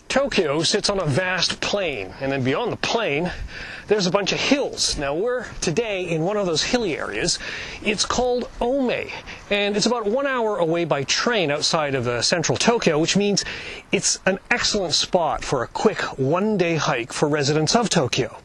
Tokyo sits on a vast plain, and then beyond the plain, there's a bunch of hills. Now we're today in one of those hilly areas. It's called Ome, and it's about 1 hour away by train outside of central Tokyo, which means it's an excellent spot for a quick one-day hike for residents of Tokyo.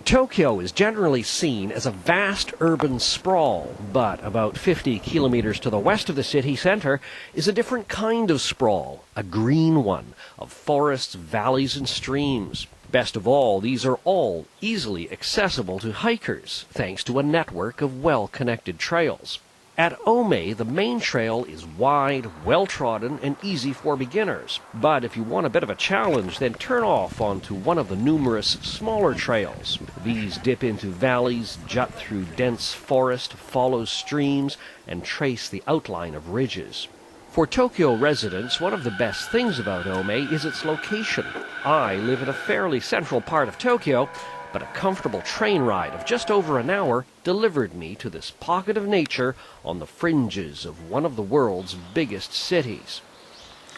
Tokyo is generally seen as a vast urban sprawl, but about 50 kilometers to the west of the city center is a different kind of sprawl, a green one, of forests, valleys, and streams. Best of all, these are all easily accessible to hikers, thanks to a network of well-connected trails. At Ome, the main trail is wide, well-trodden, and easy for beginners. But if you want a bit of a challenge, then turn off onto one of the numerous smaller trails. These dip into valleys, jut through dense forest, follow streams, and trace the outline of ridges. For Tokyo residents, one of the best things about Ome is its location. I live in a fairly central part of Tokyo, but a comfortable train ride of just over an hour delivered me to this pocket of nature on the fringes of one of the world's biggest cities.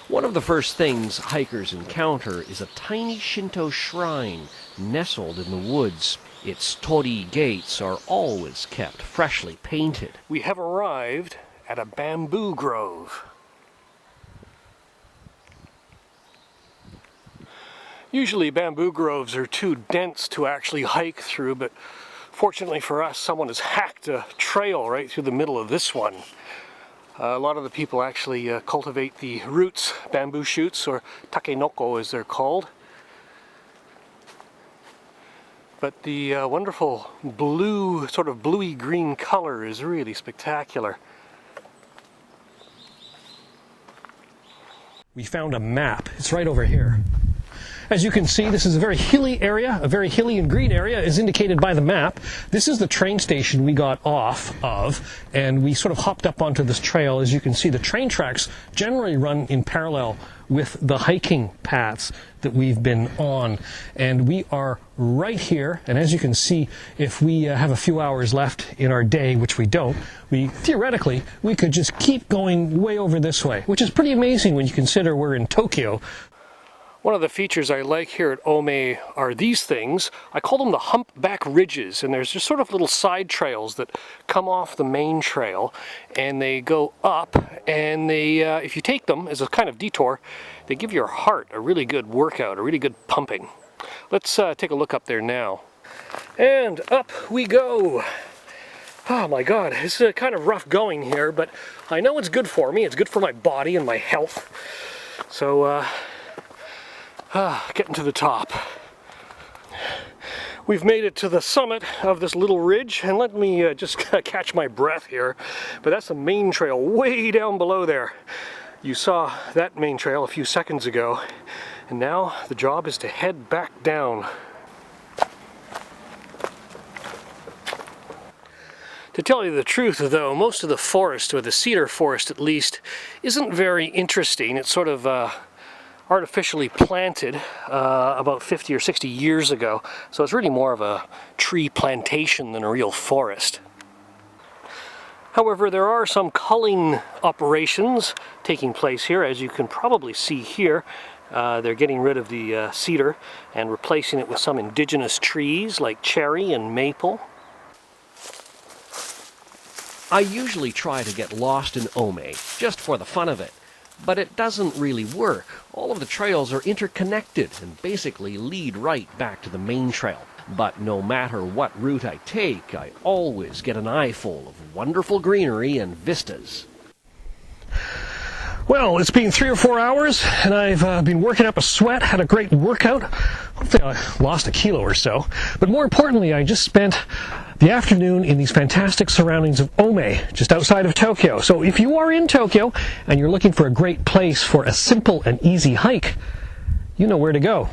One of the first things hikers encounter is a tiny Shinto shrine nestled in the woods. Its torii gates are always kept freshly painted. We have arrived at a bamboo grove. Usually bamboo groves are too dense to actually hike through, but fortunately for us, someone has hacked a trail right through the middle of this one. A lot of the people actually cultivate the roots, bamboo shoots, or takenoko as they're called. But the wonderful blue, sort of bluey green color is really spectacular. We found a map. It's right over here. As you can see, this is a very hilly area, a very hilly and green area as indicated by the map. This is the train station we got off of, and we sort of hopped up onto this trail. As you can see, the train tracks generally run in parallel with the hiking paths that we've been on. And we are right here, and as you can see, if we have a few hours left in our day, which we don't, theoretically, we could just keep going way over this way, which is pretty amazing when you consider we're in Tokyo. One of the features I like here at Ome are these things. I call them the humpback ridges, and there's just sort of little side trails that come off the main trail, and they go up, and they, if you take them as a kind of detour, they give your heart a really good workout, a really good pumping. Let's take a look up there now. And up we go. Oh my God, it's kind of rough going here, but I know it's good for me. It's good for my body and my health. So, getting to the top. We've made it to the summit of this little ridge, and let me just catch my breath here. But that's the main trail way down below there. You saw that main trail a few seconds ago, and now the job is to head back down. To tell you the truth, though, most of the forest, or the cedar forest at least, isn't very interesting. It's sort of artificially planted about 50 or 60 years ago, so it's really more of a tree plantation than a real forest. However, there are some culling operations taking place here, as you can probably see here. They're getting rid of the cedar and replacing it with some indigenous trees like cherry and maple. I usually try to get lost in Ome, just for the fun of it. But it doesn't really work. All of the trails are interconnected and basically lead right back to the main trail. But no matter what route I take, I always get an eyeful of wonderful greenery and vistas. Well, it's been 3 or 4 hours, and I've been working up a sweat, had a great workout. Hopefully I lost a kilo or so. But more importantly, I just spent the afternoon in these fantastic surroundings of Ome, just outside of Tokyo. So if you are in Tokyo and you're looking for a great place for a simple and easy hike, you know where to go.